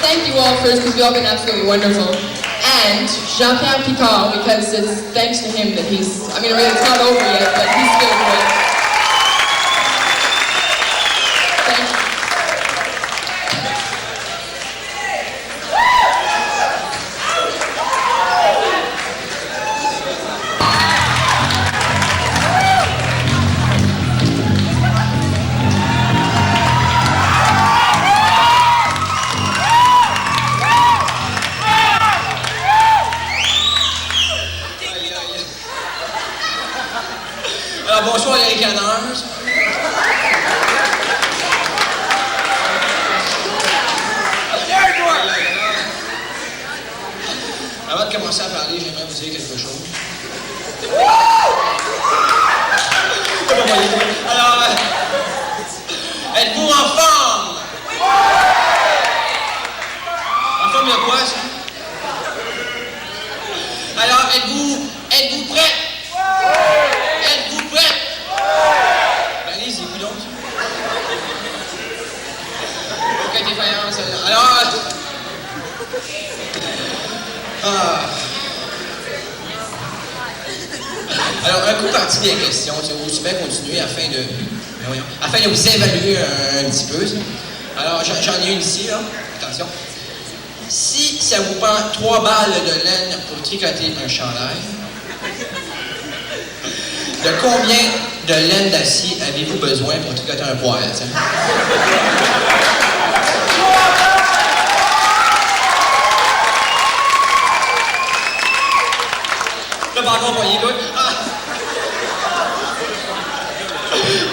thank you all first because you all been absolutely wonderful. And Jean-Pierre Picard, because it's thanks to him that he's, I mean, really, it's not over yet, but he's still great. Thank you. Alors, bonsoir les ricaneurs. Avant de commencer à parler, j'aimerais vous dire quelque chose. Alors, êtes-vous en forme? En forme de quoi, ça? Alors, êtes-vous prêts? Êtes-vous prêts? Ben, allez-y, vous donc. Ok, défaillance. Alors... Alors, un coup parti des questions, c'est aussi bien continuer afin de vous évaluer un petit peu. Ça. Alors, j'en ai une ici, là. Attention. Si ça vous prend 3 balles de laine pour tricoter un chandail, de combien de laine d'acier avez-vous besoin pour tricoter un poêle? Là, par contre, voyez, écoute. Ah.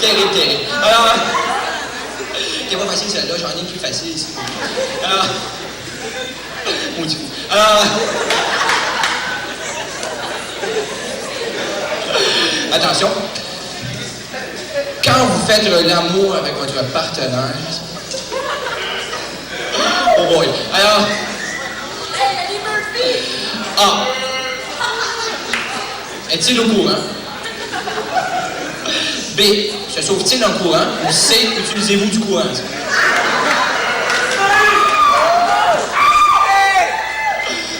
Terrible, terrible. Alors, c'est pas facile celle-là, j'en ai une plus facile ici. Alors, maudit fou. Alors, attention. Quand vous faites l'amour avec votre partenaire... Oh boy. Alors... A. Est-il au courant? B. Se sauve-t-il en courant? Ou C. Utilisez-vous du courant?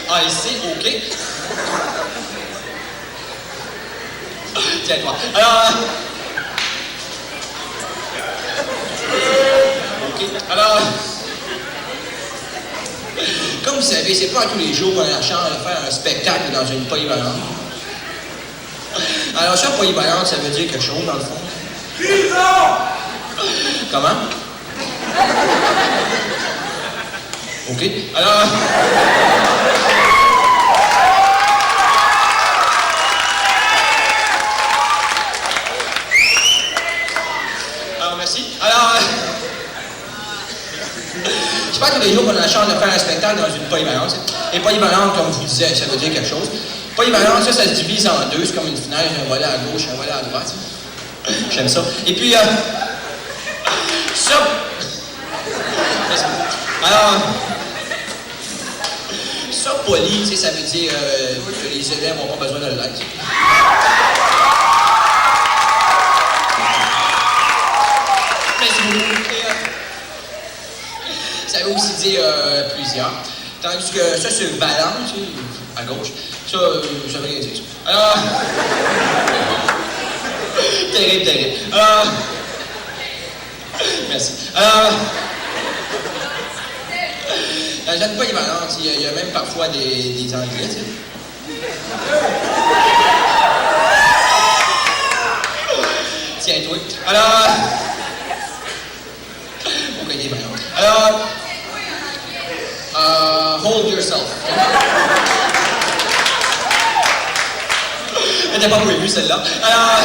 A et C, OK. Tiens-toi. Alors... OK. Alors... Comme vous savez, c'est pas tous les jours qu'on a la chance de faire un spectacle dans une polyvalente. Alors ça, polyvalente, ça veut dire quelque chose, dans le fond. Comment? OK. Alors... Merci. Alors, je pense que tous les jours qu'on a la chance de faire un spectacle dans une polyvalence. Et polyvalente, comme je vous disais, ça veut dire quelque chose. Polyvalence, ça se divise en deux. C'est comme une finale, un volet à gauche, un volet à droite. J'aime ça. Et puis, ça... Alors, ça, poly, tu sais, ça veut dire que les élèves n'ont pas besoin de l'aide. Ça veut aussi dire plusieurs. Tandis que ça, c'est valant, tu sais, à gauche. Ça, ça veut rien dire. Alors... terrible, terrible. Alors... Merci. Alors... Dans une polyvalente, il y a même parfois des anglais, tu sais. Tiens-toi. Alors... OK, des vaillantes. Alors... hold yourself. Elle n'était pas prévue, celle-là. Alors...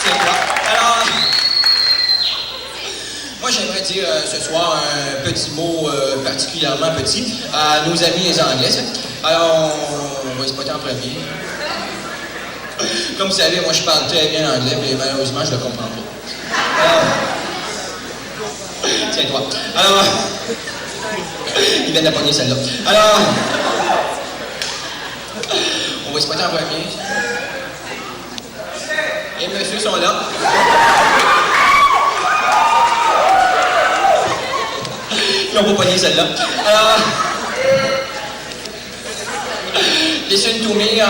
C'est quoi? Alors... Moi, j'aimerais dire ce soir un petit mot particulièrement petit à nos amis les Anglais. Alors, on va se poter en premier. Comme vous savez, moi je parle très bien anglais, mais malheureusement je ne le comprends pas. Tiens-toi. Alors, il vient de la pogner celle-là. Alors, on va se poter en premier. et monsieur sont là. Ils n'ont pas pogné celle-là. Alors, listen to me, I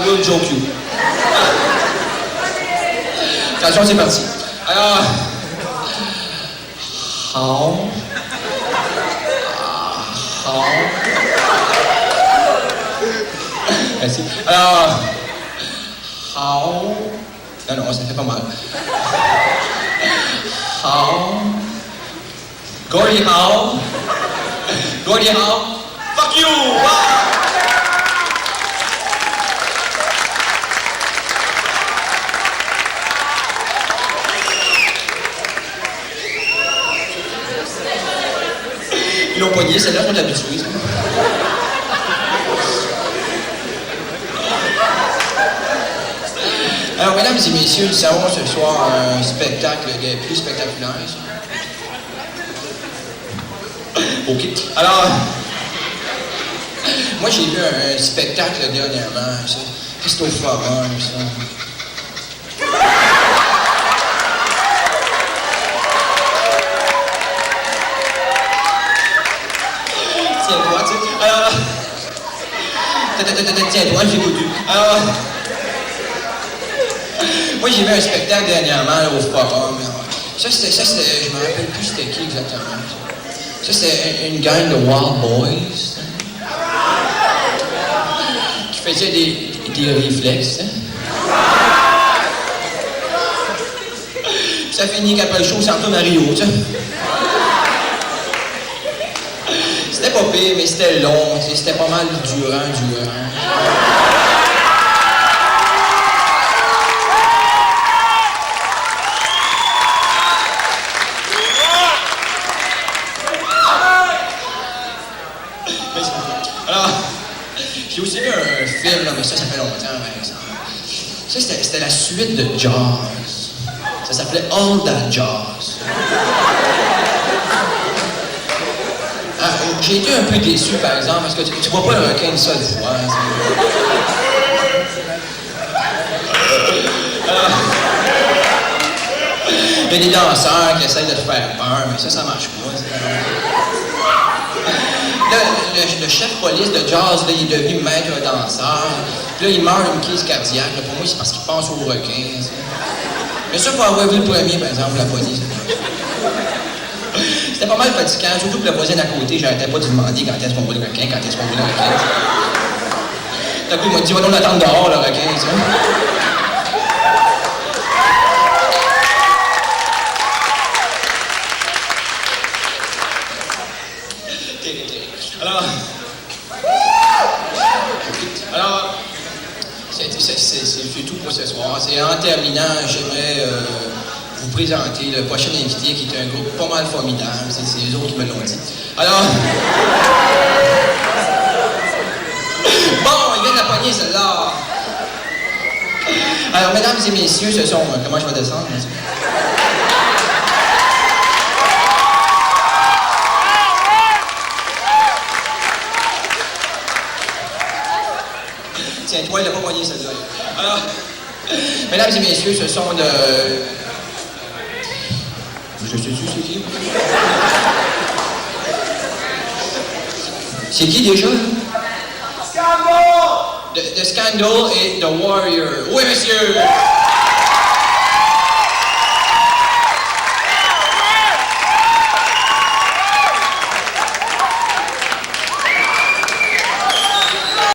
will joke you. Attention, c'est parti. Alors, how? Merci. Alors, how? Non, ça fait pas mal. How? Gordie Howe? Gordie Howe? Fuck you! Ils l'ont pogné, celle-là, ils sont habitués. Alors, mesdames et messieurs, nous avons ce soir un spectacle des plus spectaculaires. OK. Alors, moi, j'ai vu un spectacle dernièrement, ça. C'était au Forum, ça. Tiens-toi, tu sais. Alors, tiens-toi, j'ai goûté. Alors, moi, j'ai vu un spectacle dernièrement là, au Forum. Ça, c'était, je me rappelle plus c'était qui exactement. Ça, c'était une gang de Wild Boys qui faisait des réflexes. Ça finit qu'après le show, c'est Santo Mario, tu sais. C'était pas pire, mais c'était long, tu sais, c'était pas mal durant. Alors, j'ai aussi vu un film, là, mais ça fait longtemps, par exemple. Ça, c'était la suite de Jaws. Ça s'appelait All That Jaws. Ah, j'ai été un peu déçu, par exemple, parce que tu vois pas le requin une seule fois. Il y a des danseurs qui essayent de te faire peur, mais ça marche pas. Le chef police de Jaws, là, il est devenu maître danseur. Puis là, il meurt d'une crise cardiaque. Là, pour moi, c'est parce qu'il pense au requin. T'sais. Mais ça, pour avoir vu le premier, par exemple, la police. C'était pas mal fatigant, surtout que le voisin d'à côté, j'arrêtais pas de lui demander quand est-ce qu'on voit le requin, quand est-ce qu'on voit le requin. D'un coup, il m'a dit, va donc l'attendre dehors, le requin, tu vois. Alors, c'est tout pour ce soir. C'est en terminant, j'aimerais vous présenter le prochain invité qui est un groupe pas mal formidable. C'est les autres qui me l'ont dit. Alors, bon, il vient de la poignée, celle-là. Alors, mesdames et messieurs, ce sont... Comment je vais descendre? Tiens, toi, il n'a pas poigné celle-là. Alors, mesdames et messieurs, ce sont de... Je sais-tu, c'est qui? C'est qui déjà? Scandal! De Scandal et The Warrior. Oui, monsieur!